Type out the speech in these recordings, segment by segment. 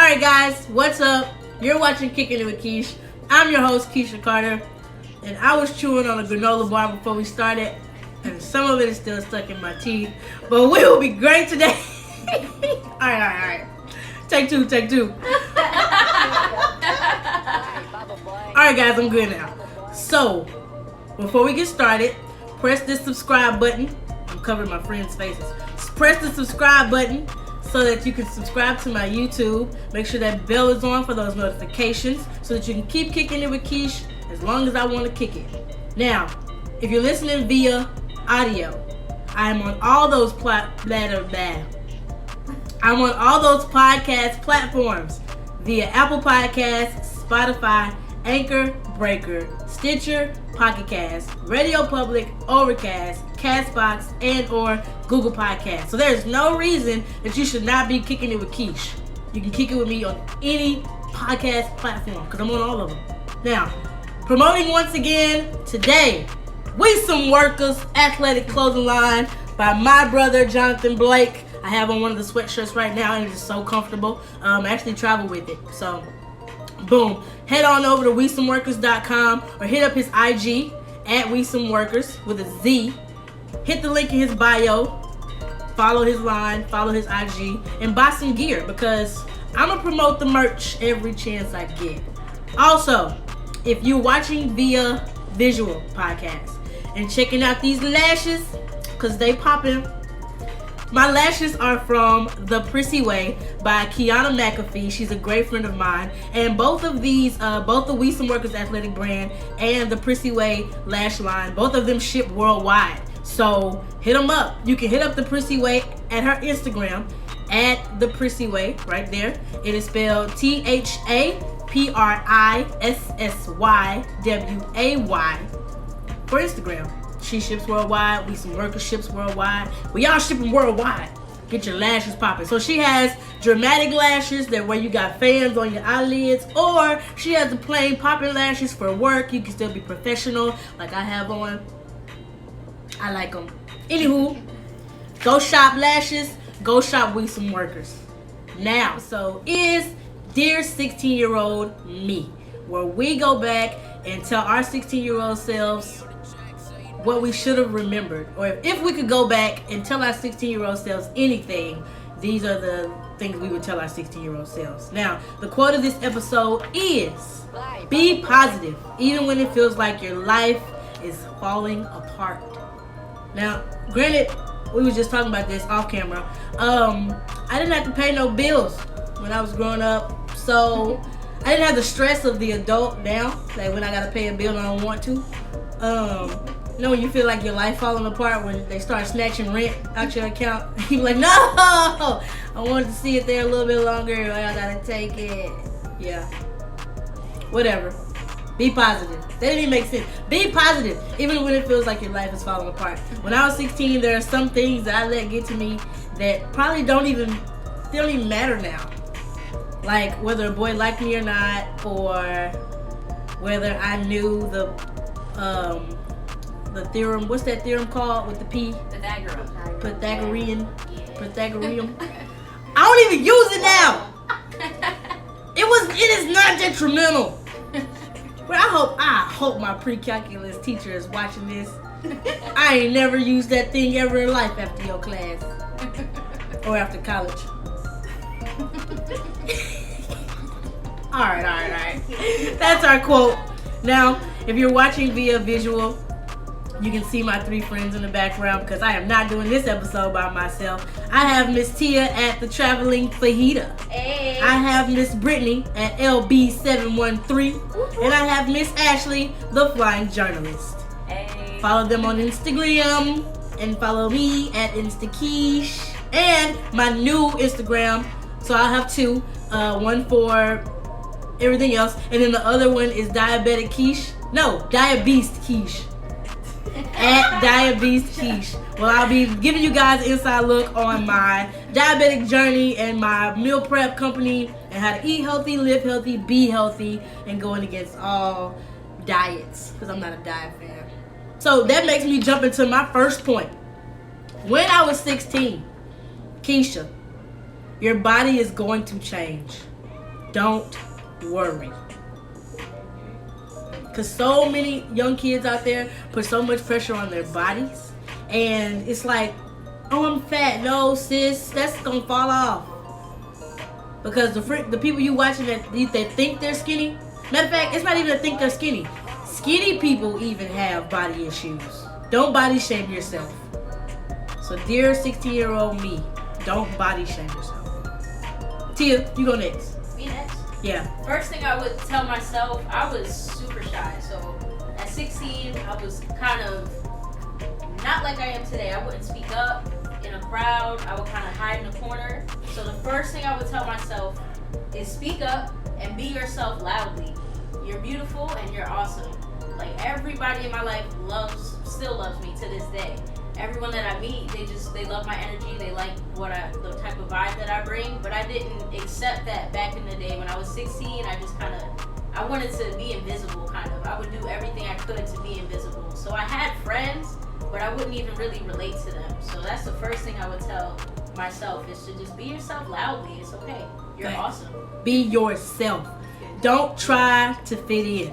Alright guys, what's up? You're watching Kicking It with Kesha. I'm your host, Kesha Carter. And I was chewing on a granola bar before we started. And some of it is still stuck in my teeth. But we will be great today. Alright. Take two. Alright guys, I'm good now. So, before we get started, press this subscribe button. I'm covering my friends' faces. Press the subscribe button so that you can subscribe to my YouTube. Make sure that bell is on for those notifications so that you can keep kicking it with Kesha as long as I want to kick it. Now, if you're listening via audio, I am on all those I'm on all those podcast platforms via Apple Podcasts, Spotify, Anchor, Breaker, Stitcher, Pocket Cast, Radio Public, Overcast, Castbox, and or Google Podcasts. So there's no reason that you should not be kicking it with Kesha. You can kick it with me on any podcast platform because I'm on all of them. Now, promoting once again today, We Some Workers athletic clothing line by my brother Jonathan Blake. I have on one of the sweatshirts right now and it is so comfortable. I actually travel with it. So, boom. Head on over to WeSomeWorkers.com or hit up his IG at WeSomeWorkers with a Z. Hit the link in his bio. Follow his line, follow his IG, and buy some gear because I'm going to promote the merch every chance I get. Also, if you're watching via visual podcast and checking out these lashes because they popping. My lashes are from The Prissy Way by Kiana McAfee. She's a great friend of mine. And both of these, both the We Some Workers athletic brand and the Prissy Way lash line, both of them ship worldwide. So hit them up. You can hit up the Prissy Way at her Instagram at the Prissy Way right there. It is spelled THAPRISSYWAY for Instagram. She ships worldwide. We Some Workers ships worldwide. We all shipping worldwide. Get your lashes popping. So she has dramatic lashes that where you got fans on your eyelids, or she has the plain popping lashes for work. You can still be professional like I have on. I like them. Anywho, go shop lashes. Go shop We Some Workers. Now, so is Dear 16-year-old me, where we go back and tell our 16-year-old selves what we should have remembered, or if we could go back and tell our 16-year-old selves anything, these are the things we would tell our 16-year-old selves. Now, the quote of this episode is, be positive, even when it feels like your life is falling apart. Now, granted, we were just talking about this off camera. I didn't have to pay no bills when I was growing up, so I didn't have the stress of the adult now, like when I gotta pay a bill and I don't want to. You know when you feel like your life falling apart when they start snatching rent out your account? You're like, no! I wanted to see it there a little bit longer. I gotta take it. Yeah. Whatever. Be positive. That didn't even make sense. Be positive, even when it feels like your life is falling apart. When I was 16, there are some things that I let get to me that probably don't even matter now. Like whether a boy liked me or not, or whether I knew the theorem. What's that theorem called with the P? Pythagorean. I don't even use it now. It is not detrimental. But I hope my pre-calculus teacher is watching this. I ain't never used that thing ever in life after your class. Or after college. Alright. That's our quote. Now, if you're watching via visual, you can see my three friends in the background because I am not doing this episode by myself. I have Miss Tia at the Traveling Fajita. Hey. I have Miss Brittany at LB713. And I have Miss Ashley, the Flying Journalist. Hey. Follow them on Instagram and follow me at InstaKeesh and my new Instagram. So I'll have two. One for everything else, and then the other one is Diabetes Kesha. At Diabetes Kesha. Well, I'll be giving you guys an inside look on my diabetic journey and my meal prep company and how to eat healthy, live healthy, be healthy, and going against all diets because I'm not a diet fan. So that makes me jump into my first point. When I was 16, Kesha, your body is going to change. Don't worry. Because so many young kids out there put so much pressure on their bodies. And it's like, oh, I'm fat. No, sis, that's going to fall off. Because the people you watching that they think they're skinny. Matter of fact, it's not even to think they're skinny. Skinny people even have body issues. Don't body shame yourself. So dear 16-year-old me, don't body shame yourself. Tia, you go next. Me next? Yeah. First thing I would tell myself, I was super shy. So at 16, I was kind of not like I am today. I wouldn't speak up in a crowd. I would kind of hide in a corner. So the first thing I would tell myself is speak up and be yourself loudly. You're beautiful and you're awesome. Like everybody in my life still loves me to this day. Everyone that I meet, they love my energy. They like the type of vibe that I bring. But I didn't accept that back in the day when I was 16. I wanted to be invisible, kind of. I would do everything I could to be invisible. So I had friends, but I wouldn't even really relate to them. So that's the first thing I would tell myself is to just be yourself loudly. It's okay. You're awesome. Be yourself. Don't try to fit in.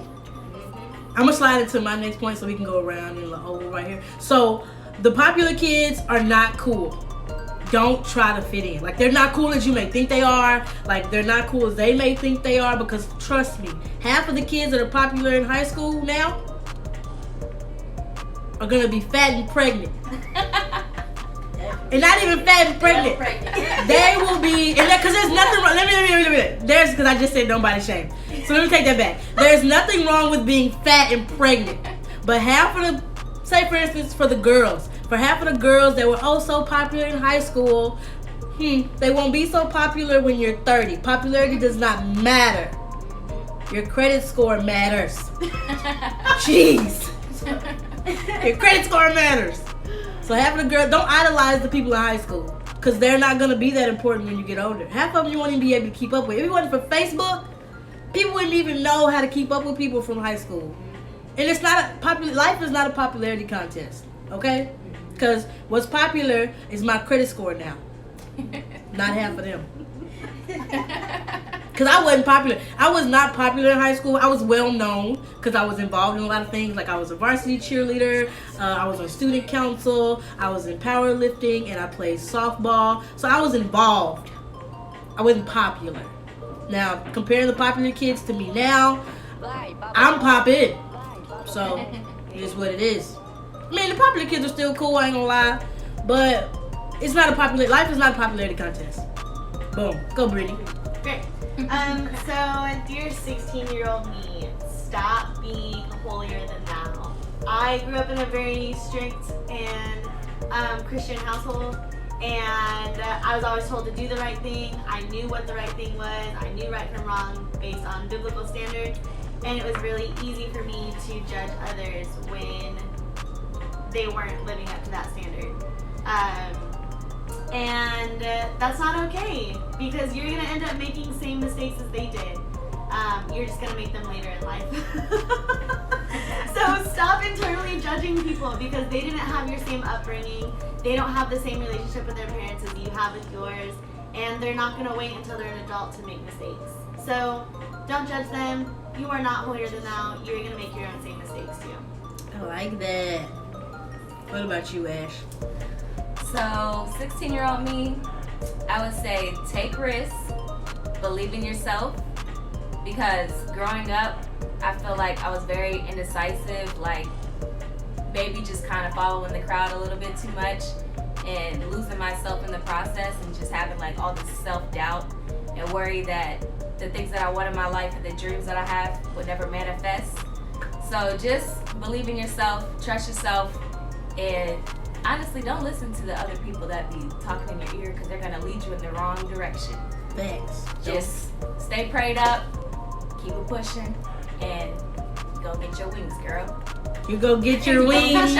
I'm gonna slide into my next point so we can go around in the oval right here. So the popular kids are not cool. Don't try to fit in. Like, they're not cool as you may think they are. Like, they're not cool as they may think they are. Because trust me, half of the kids that are popular in high school now are gonna be fat and pregnant. And not even fat and pregnant. They will be, and because there's nothing wrong. Let me. There's, because I just said nobody shame. So let me take that back. There's nothing wrong with being fat and pregnant. But half of the, say for instance, for the girls, for half of the girls that were so popular in high school, they won't be so popular when you're 30. Popularity does not matter. Your credit score matters. Jeez. Your credit score matters. So half of the girls, don't idolize the people in high school, because they're not going to be that important when you get older. Half of them you won't even be able to keep up with. If it wasn't for Facebook, people wouldn't even know how to keep up with people from high school. And it's not life is not a popularity contest, okay? Because what's popular is my credit score now. Not half of them. Because I wasn't popular. I was not popular in high school. I was well known because I was involved in a lot of things. Like, I was a varsity cheerleader. I was on student council. I was in powerlifting, and I played softball. So I was involved. I wasn't popular. Now, comparing the popular kids to me now, I'm poppin'. So it is what it is. I mean, the popular kids are still cool, I ain't gonna lie. But it's not life is not a popularity contest. Boom. Go, Brittany. Great. So, dear 16-year-old me, stop being holier than thou. I grew up in a very strict and Christian household, and I was always told to do the right thing. I knew what the right thing was. I knew right from wrong based on biblical standards, and it was really easy for me to judge others when they weren't living up to that standard. And that's not okay, because you're going to end up making the same mistakes as they did. You're just going to make them later in life. So stop internally judging people, because they didn't have your same upbringing. They don't have the same relationship with their parents as you have with yours. And they're not going to wait until they're an adult to make mistakes. So don't judge them. You are not holier than thou. You're going to make your own same mistakes too. I like that. What about you, Ash? So, 16-year-old me, I would say take risks, believe in yourself, because growing up, I feel like I was very indecisive, like maybe just kind of following the crowd a little bit too much and losing myself in the process, and just having like all this self-doubt and worry that the things that I want in my life and the dreams that I have would never manifest. So just believe in yourself, trust yourself, and honestly, don't listen to the other people that be talking in your ear, because they're going to lead you in the wrong direction. Thanks. Just stay prayed up, keep it pushing, and go get your wings, girl. You go get your wings.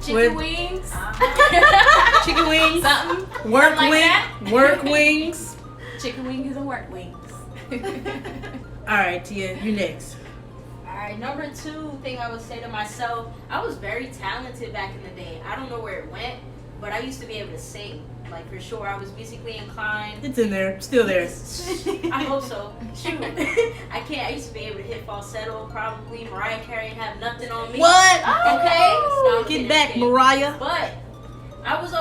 Chicken wings. Chicken wings. Something. Work like wings. that. Work wings. Chicken wings and work wings. All right, Tia, you next. Alright, number 2 thing I would say to myself, I was very talented back in the day. I don't know where it went, but I used to be able to sing. Like for sure, I was musically inclined. It's in there, still there. I hope so. Shoot, I can't. I used to be able to hit falsetto. Probably Mariah Carey and have nothing on me. What? Okay, no, I'm Get kidding, back, I'm kidding. Mariah. But I was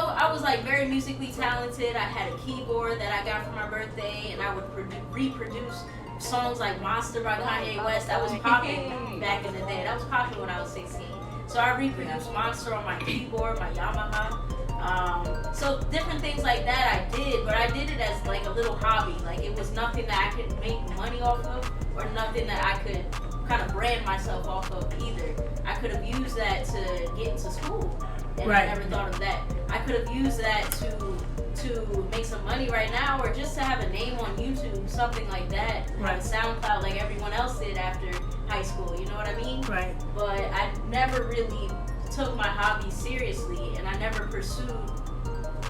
like very musically talented. I had a keyboard that I got for my birthday, and I would reproduce songs like Monster by Kanye West. That was popping back in the day. That was popping when I was 16. So I reproduced Monster on my keyboard, my Yamaha. So different things like that I did, but I did it as like a little hobby. Like it was nothing that I could make money off of, or nothing that I could kind of brand myself off of either. I could have used that to get into school, and Right. I never thought of that. I could have used that to make some money right now, or just to have a name on YouTube, something like that. Right. Have a SoundCloud like everyone else did after high school. You know what I mean? Right. But I never really took my hobbies seriously, and I never pursued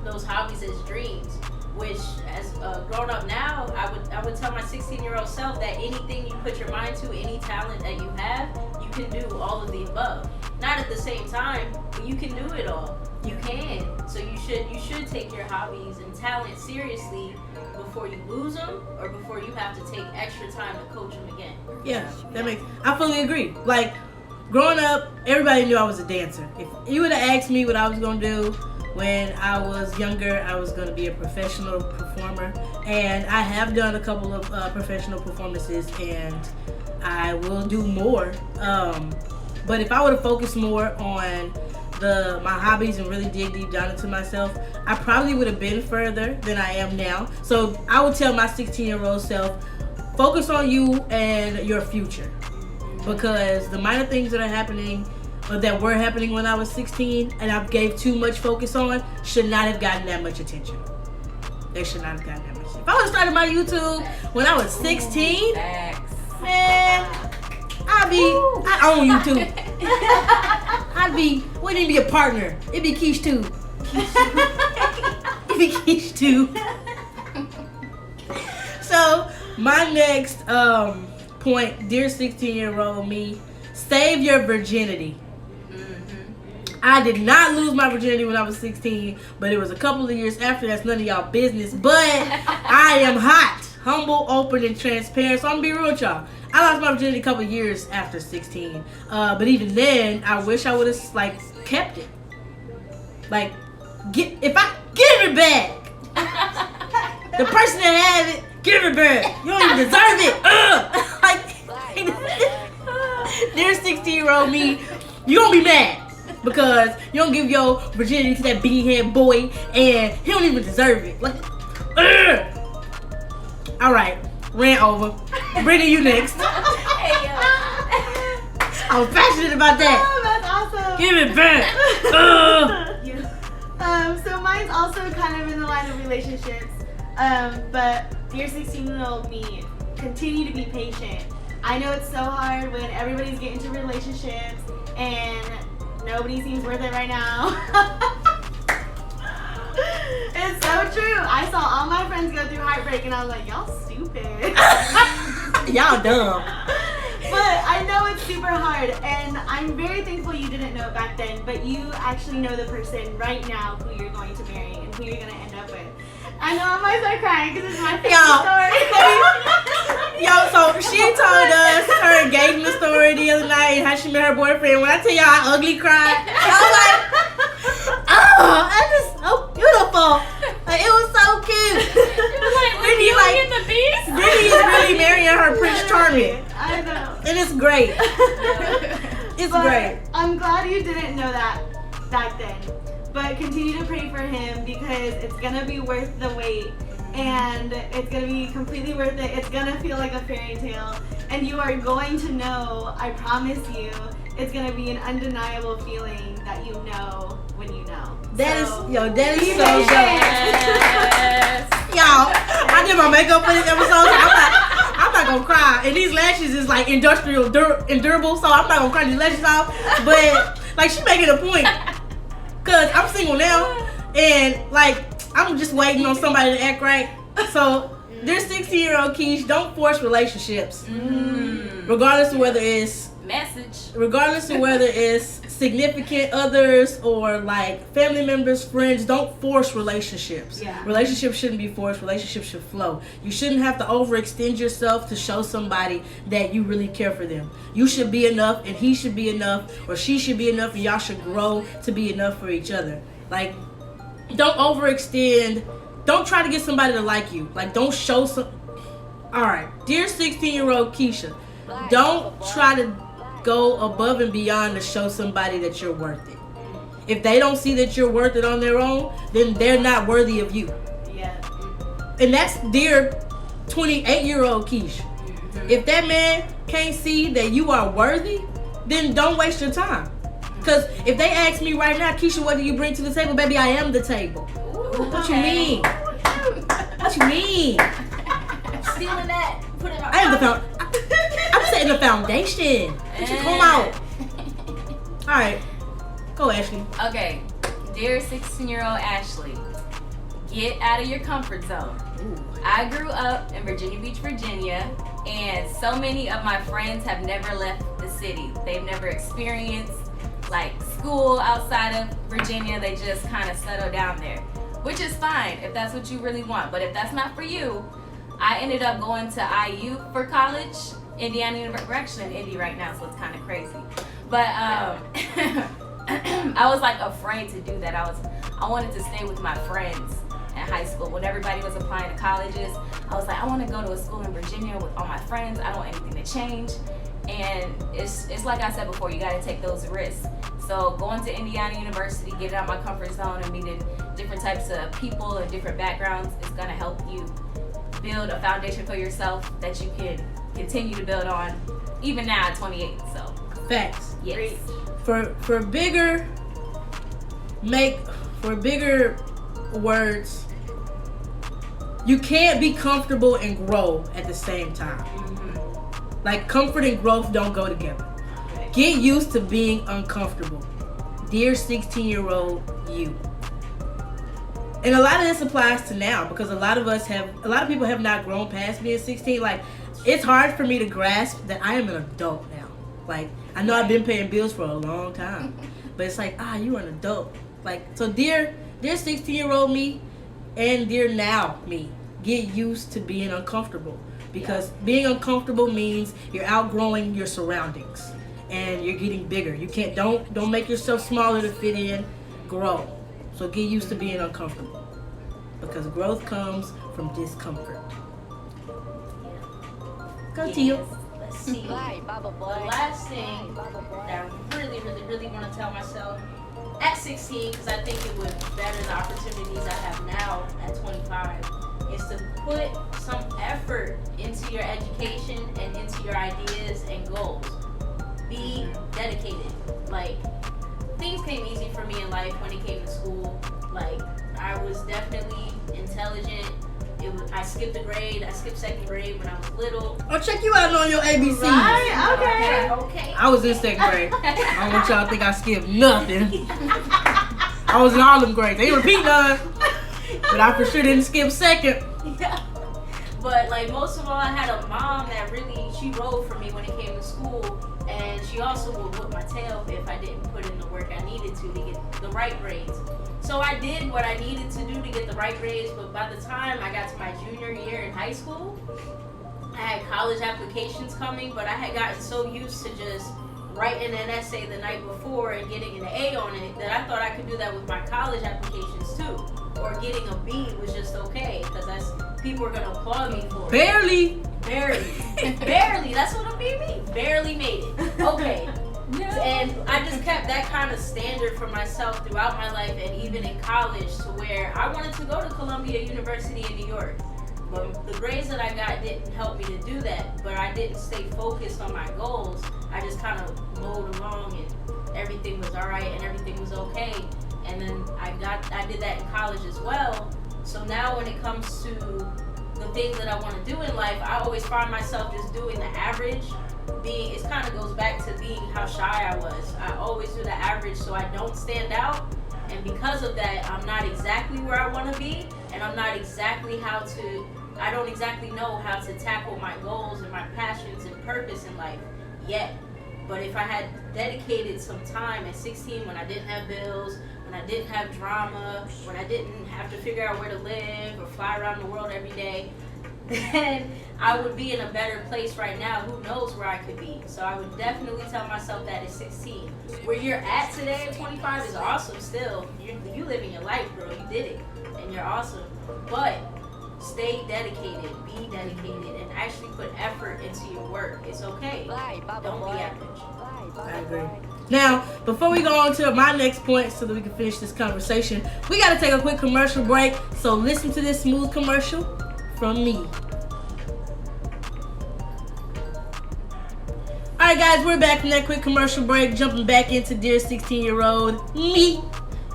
those hobbies as dreams. Which, as grown up now, I would tell my 16-year-old self that anything you put your mind to, any talent that you have, you can do all of the above. Not at the same time, but you can do it all. You can. So you should take your hobbies and talent seriously before you lose them, or before you have to take extra time to coach them again. Yeah, I fully agree. Like, growing up, everybody knew I was a dancer. If you would have asked me what I was going to do when I was younger, I was going to be a professional performer. And I have done a couple of professional performances, and I will do more. But if I would have focused more on my hobbies and really dig deep down into myself, I probably would have been further than I am now. So I would tell my 16-year-old self, focus on you and your future. Because the minor things that are happening, or that were happening when I was 16, and I gave too much focus on, should not have gotten that much attention. They should not have gotten that much. If I would have started my YouTube when I was 16, man, I own YouTube. Wouldn't even be a partner. It'd be Keish too. It'd be Keish too. So, my next point, dear 16-year-old me, save your virginity. I did not lose my virginity when I was 16, but it was a couple of years after. That's none of y'all business. But I am hot, humble, open, and transparent. So I'm gonna be real with y'all. I lost my virginity a couple of years after 16. But even then, I wish I would have kept it. Like, get it back. The person that had it, give it back. You don't even deserve it. Dear 16-year-old me, you gonna be mad. Because you don't give your virginity to that beanhead boy, and he don't even deserve it. Like, all right, rant over. Brittany, you next. Hey, yo. I was passionate about that. Oh, that's awesome. Give it back. So mine's also kind of in the line of relationships. But dear 16-year-old me, continue to be patient. I know it's so hard when everybody's getting into relationships and nobody seems worth it right now. It's so true. I saw all my friends go through heartbreak and I was like, y'all stupid. Y'all dumb. But I know it's super hard, and I'm very thankful you didn't know it back then, but you actually know the person right now who you're going to marry and who you're going to end up with. I know I might start crying because it's my favorite story. Yo, so she told us her engagement story the other night and how she met her boyfriend. When I tell y'all I ugly cried, I was like, oh, that is so beautiful. Like, it was so cute. Brittany, Brittany is really marrying her Prince Charming. I know. And it's great. It's great. I'm glad you didn't know that back then. But continue to pray for him because it's going to be worth the wait. And it's going to be completely worth it. It's going to feel like a fairy tale. And you are going to know, I promise you, it's going to be an undeniable feeling that you know when you know. That is so dope. Yes. Y'all, I did my makeup for this episode. So I'm not gonna cry. And these lashes is like endurable, so I'm not gonna cry these lashes off. But like, she making a point. Cause I'm single now, and like I'm just waiting on somebody to act right. So this 16-year-old Keish, don't force relationships, regardless of whether it's significant others or like family members, friends, don't force relationships. Yeah. Relationships shouldn't be forced. Relationships should flow. You shouldn't have to overextend yourself to show somebody that you really care for them. You should be enough, and he should be enough, or she should be enough, and y'all should grow to be enough for each other. Like, don't overextend. Don't try to get somebody to like you. Like, don't show some. All right, dear 16-year-old Kesha, don't try to go above and beyond to show somebody that you're worth it. If they don't see that you're worth it on their own, then they're not worthy of you. Yeah. And that's dear 28-year-old Kesha. If that man can't see that you are worthy, then don't waste your time. Because if they ask me right now, Kesha, what do you bring to the table? Baby, I am the table. What you mean? What you mean? Stealing that, put it in my I am the pocket. I'm setting the foundation. What you come out? All right, go Ashley. Okay, dear 16-year-old Ashley, get out of your comfort zone. I grew up in Virginia Beach, Virginia, and so many of my friends have never left the city. They've never experienced like school outside of Virginia. They just kind of settle down there, which is fine if that's what you really want. But if that's not for you, I ended up going to IU for college. Indiana University. We're actually in Indy right now, so it's kind of crazy. But I was like afraid to do that. I wanted to stay with my friends in high school. When everybody was applying to colleges, I was like, I want to go to a school in Virginia with all my friends. I don't want anything to change. And it's like I said before, you got to take those risks. So going to Indiana University, getting out of my comfort zone and meeting different types of people and different backgrounds is going to help you build a foundation for yourself that you can continue to build on even now at 28. So Facts. yes. For bigger words, you can't be comfortable and grow at the same time. Like, comfort and growth don't go together. Get used to being uncomfortable. Dear 16-year-old you. And a lot of this applies to now, because a lot of people have not grown past being 16. Like, it's hard for me to grasp that I am an adult now. Like, I know I've been paying bills for a long time, but it's like, you're an adult. Like, so dear 16-year-old me and dear now me, get used to being uncomfortable, because being uncomfortable means you're outgrowing your surroundings and you're getting bigger. You can't, don't make yourself smaller to fit in. Grow. So get used to being uncomfortable, because growth comes from discomfort. Go to you. Let's see. The last thing that I really, really, really want to tell myself at 16, because I think it would better the opportunities I have now at 25, is to put some effort into your education and into your ideas and goals. Be dedicated. Like, things came easy for me in life when it came to school. Like, I was definitely intelligent. I skipped a grade. I skipped second grade when I was little. I'll check you out on your ABCs. Right? Okay. I was in second grade. I don't want y'all to think I skipped nothing. I was in all them grades. They didn't repeat none, but I for sure didn't skip second. Yeah. But like, most of all, I had a mom that really, she rode for me when it came to school, and she also would whip my tail if I didn't put in the work I needed to get the right grades. So I did what I needed to do to get the right grades, but by the time I got to my junior year in high school, I had college applications coming, but I had gotten so used to just writing an essay the night before and getting an A on it that I thought I could do that with my college applications too. Or getting a B was just okay, because people are gonna applaud me for it. Barely. Barely. That's what a B means. Barely made it. Okay. And I just kept that kind of standard for myself throughout my life, and even in college, to where I wanted to go to Columbia University in New York. But the grades that I got didn't help me to do that, but I didn't stay focused on my goals. I just kind of mowed along, and everything was all right and everything was okay. And then I did that in college as well. So now when it comes to the things that I want to do in life, I always find myself just doing the average. It kind of goes back to being how shy I was. I always do the average so I don't stand out. And because of that, I'm not exactly where I want to be, and I don't exactly know how to tackle my goals and my passions and purpose in life yet. But if I had dedicated some time at 16 when I didn't have bills, when I didn't have drama, when I didn't have to figure out where to live or fly around the world every day, then I would be in a better place right now. Who knows where I could be? So I would definitely tell myself that at 16. Where you're at today at 25 is awesome still. You living your life, girl. You did it. And you're awesome. But stay dedicated. Be dedicated. And actually put effort into your work. It's okay. Don't be average. I agree. Now, before we go on to my next point so that we can finish this conversation, we got to take a quick commercial break. So listen to this smooth commercial from me. Alright guys, we're back from that quick commercial break, jumping back into Dear 16-year-old me,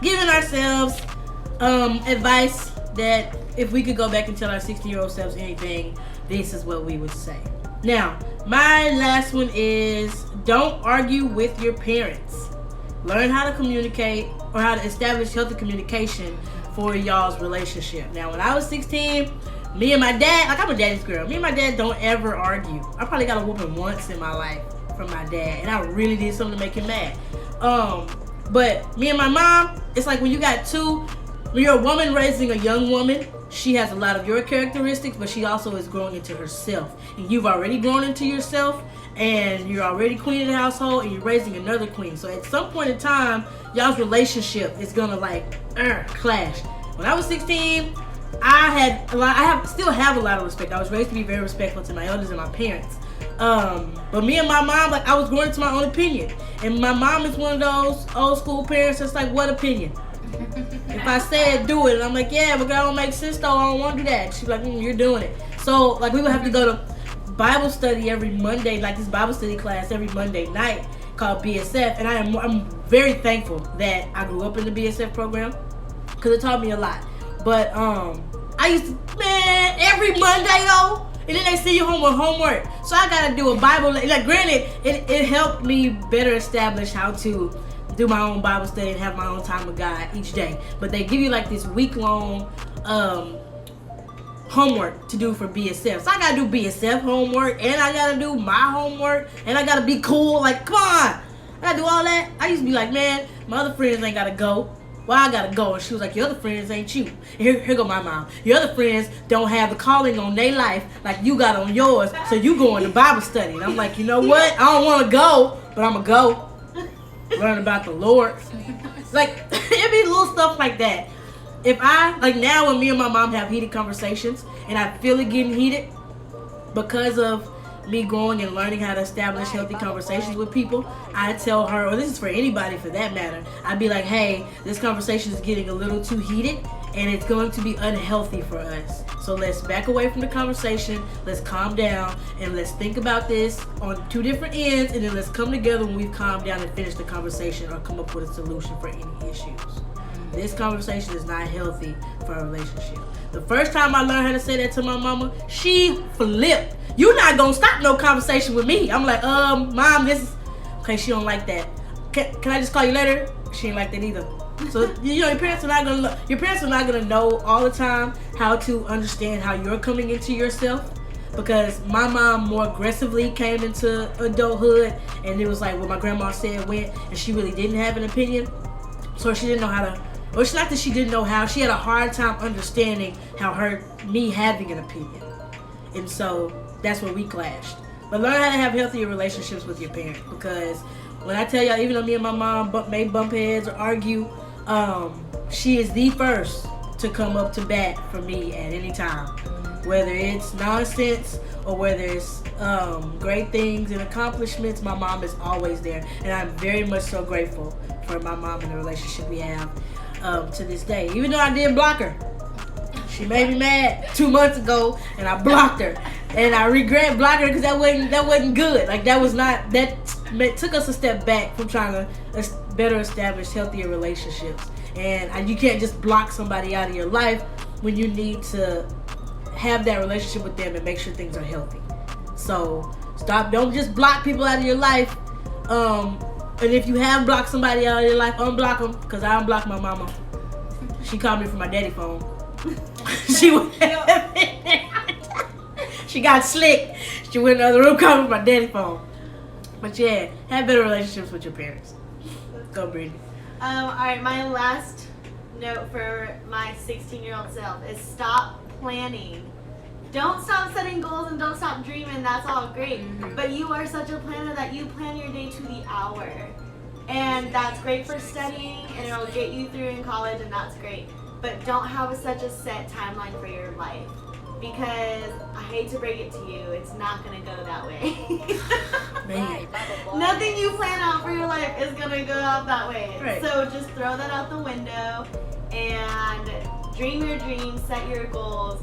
giving ourselves advice that if we could go back and tell our 16-year-old selves anything, this is what we would say. Now, my last one is don't argue with your parents. Learn how to communicate or how to establish healthy communication for y'all's relationship. Now, when I was 16, me and my dad, like I'm a daddy's girl, me and my dad don't ever argue. I probably got a whooping once in my life from my dad, and I really did something to make him mad. But me and my mom, it's like when you're a woman raising a young woman, she has a lot of your characteristics, but she also is growing into herself. And you've already grown into yourself, and you're already queen of the household, and you're raising another queen. So at some point in time, y'all's relationship is gonna clash. When I was 16, I still have a lot of respect. I was raised to be very respectful to my elders and my parents. But me and my mom, I was growing into my own opinion. And my mom is one of those old school parents that's like, what opinion? If I say it, do it. And I'm like, yeah, but that don't make sense though. I don't want to do that. She's like, you're doing it. So we would have to go to Bible study every Monday, this Bible study class every Monday night called BSF. And I'm very thankful that I grew up in the BSF program because it taught me a lot. But I used to, every Monday though, and then they send you home with homework. So I gotta do a Bible. Granted, it helped me better establish how to do my own Bible study and have my own time with God each day. But they give you this week-long homework to do for BSF. So I gotta do BSF homework, and I gotta do my homework, and I gotta be cool. Come on, I gotta do all that. I used to be like, man, my other friends ain't gotta go. Well, I gotta go. And she was like, your other friends ain't you. And here go my mom. Your other friends don't have the calling on their life like you got on yours, so you going to Bible study. And I'm like, you know what? I don't want to go, but I'm gonna go. Learn about the Lord. It be little stuff like that. If I, now when me and my mom have heated conversations, and I feel it getting heated because of me going and learning how to establish healthy conversations with people, I tell her, or this is for anybody for that matter, I'd be like, hey, this conversation is getting a little too heated and it's going to be unhealthy for us. So let's back away from the conversation, let's calm down, and let's think about this on two different ends, and then let's come together when we've calmed down and finish the conversation or come up with a solution for any issues. This conversation is not healthy for a relationship. The first time I learned how to say that to my mama, she flipped. You're not gonna stop no conversation with me. I'm like, mom, this is okay. She don't like that. Can I just call you later? She ain't like that either. So your parents are not gonna know all the time how to understand how you're coming into yourself. Because my mom more aggressively came into adulthood, and it was like what my grandma said went, and she really didn't have an opinion. So she didn't know how to. Well, it's not that she didn't know how. She had a hard time understanding me having an opinion. And so that's where we clashed. But learn how to have healthier relationships with your parents. Because when I tell y'all, even though me and my mom may bump heads or argue, she is the first to come up to bat for me at any time. Whether it's nonsense or whether it's great things and accomplishments, my mom is always there. And I'm very much so grateful for my mom and the relationship we have to this day. Even though I did block her. She made me mad 2 months ago, and I blocked her. And I regret blocking her because that wasn't good. That took us a step back from trying to better establish healthier relationships. And you can't just block somebody out of your life when you need to have that relationship with them and make sure things are healthy. So don't just block people out of your life. And if you have blocked somebody out of your life, unblock them, because I unblocked my mama. She called me from my daddy phone. She got slick. She went in the other room, called me from my daddy phone. But yeah, have better relationships with your parents. Go, Brittany. Alright, my last note for my 16-year-old self is stop planning. Don't stop setting goals and don't stop dreaming. That's all great. But you are such a planner that you plan your day to the hour. And that's great for studying and it'll get you through in college and that's great. But don't have such a set timeline for your life. Because I hate to break it to you, it's not going to go that way. Man. Nothing you plan out for your life is going to go out that way. Right. So just throw that out the window and dream your dreams, set your goals.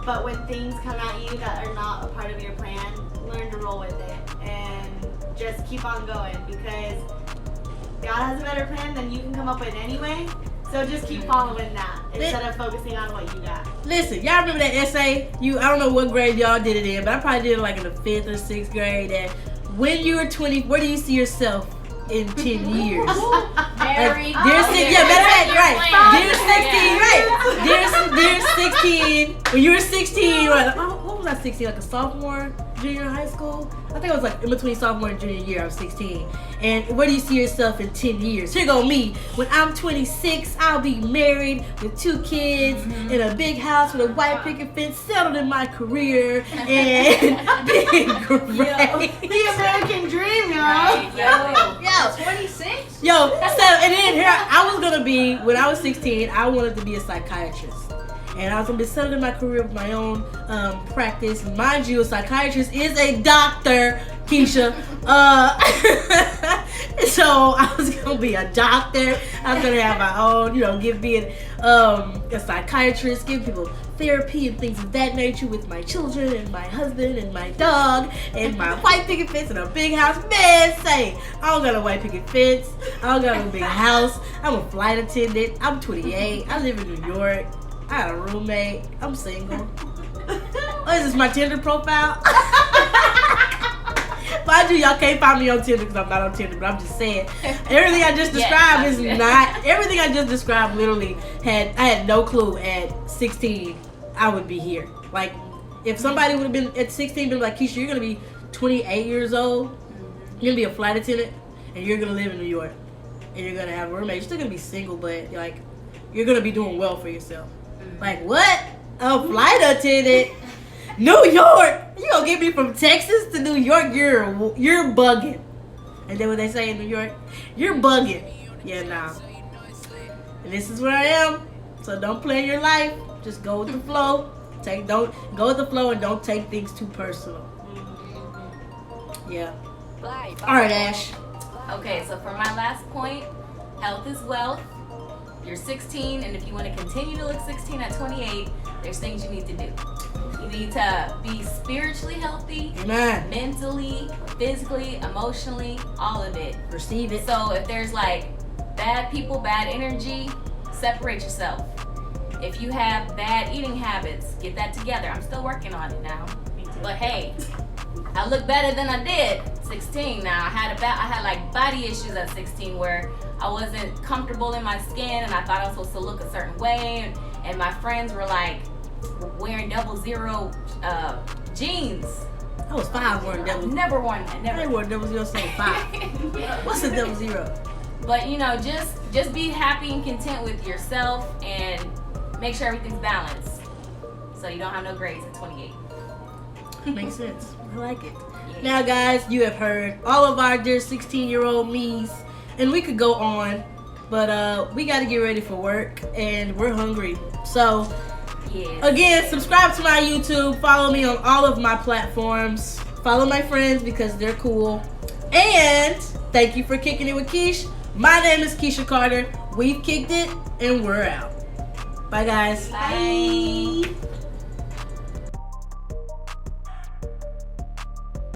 But when things come at you that are not a part of your plan, learn to roll with it and just keep on going because God has a better plan than you can come up with anyway. So just keep following that instead of focusing on what you got. Listen, y'all remember that essay? I don't know what grade y'all did it in, but I probably did it like in the 5th or 6th grade. That when you were 20, where do you see yourself in 10 years? Married. Dear 16, yeah, matter of fact, right. Dear 16, when you were 16, you were like, what was I 16? Like a sophomore, junior in high school? I think it was like in between sophomore and junior year, I was 16. And where do you see yourself in 10 years? Here go me. When I'm 26, I'll be married with 2 kids in a big house with a white picket fence, settled in my career, and being great. The American dream, y'all. Right, Yo. 26? Yo, so, and then here, I was gonna be, when I was 16, I wanted to be a psychiatrist. And I was gonna be settled in my career with my own practice. Mind you, a psychiatrist is a doctor, Kesha. So I was gonna be a doctor. I was gonna have my own, being a psychiatrist, give people therapy and things of that nature with my children and my husband and my dog and my white picket fence and a big house. Man, say, I don't got a white picket fence. I don't got a big house. I'm a flight attendant. I'm 28. I live in New York. I got a roommate. I'm single. What is this, my Tinder profile? Mind you, y'all can't find me on Tinder because I'm not on Tinder, but I'm just saying. Everything I just described is not, everything I just described literally I had no clue at 16 I would be here. Like, if somebody would have been at 16, been like, Kesha, you're going to be 28 years old, you're going to be a flight attendant, and you're going to live in New York, and you're going to have a roommate. You're still going to be single, but, like, you're going to be doing well for yourself. Like, what? A flight attendant? New York? You gonna get me from Texas to New York? You're bugging. And then what they say in New York? You're bugging. Yeah, nah. And this is where I am. So don't plan your life. Just go with the flow. Don't go with the flow and don't take things too personal. Yeah. All right, Ash. Okay, so for my last point, health is wealth. You're 16, and if you want to continue to look 16 at 28, there's things you need to do. You need to be spiritually healthy, Amen. Mentally, physically, emotionally, all of it. Receive it. So if there's like bad people, bad energy, separate yourself. If you have bad eating habits, get that together. I'm still working on it now. But hey, I look better than I did 16 now. I had like body issues at 16 where I wasn't comfortable in my skin and I thought I was supposed to look a certain way, and my friends were like wearing 00 jeans. I was 5 wearing double. Never worn that. Never. I ain't wore 00 since 5. What's a 00? But just be happy and content with yourself and make sure everything's balanced, so you don't have no grades at 28. Makes sense. I like it. Yeah. Now, guys, you have heard all of our dear 16-year-old me's, and we could go on, but we got to get ready for work, and we're hungry. So, again, subscribe to my YouTube. Follow me on all of my platforms. Follow my friends because they're cool. And thank you for kicking it with Keish. My name is Kesha Carter. We've kicked it, and we're out. Bye, guys. Bye.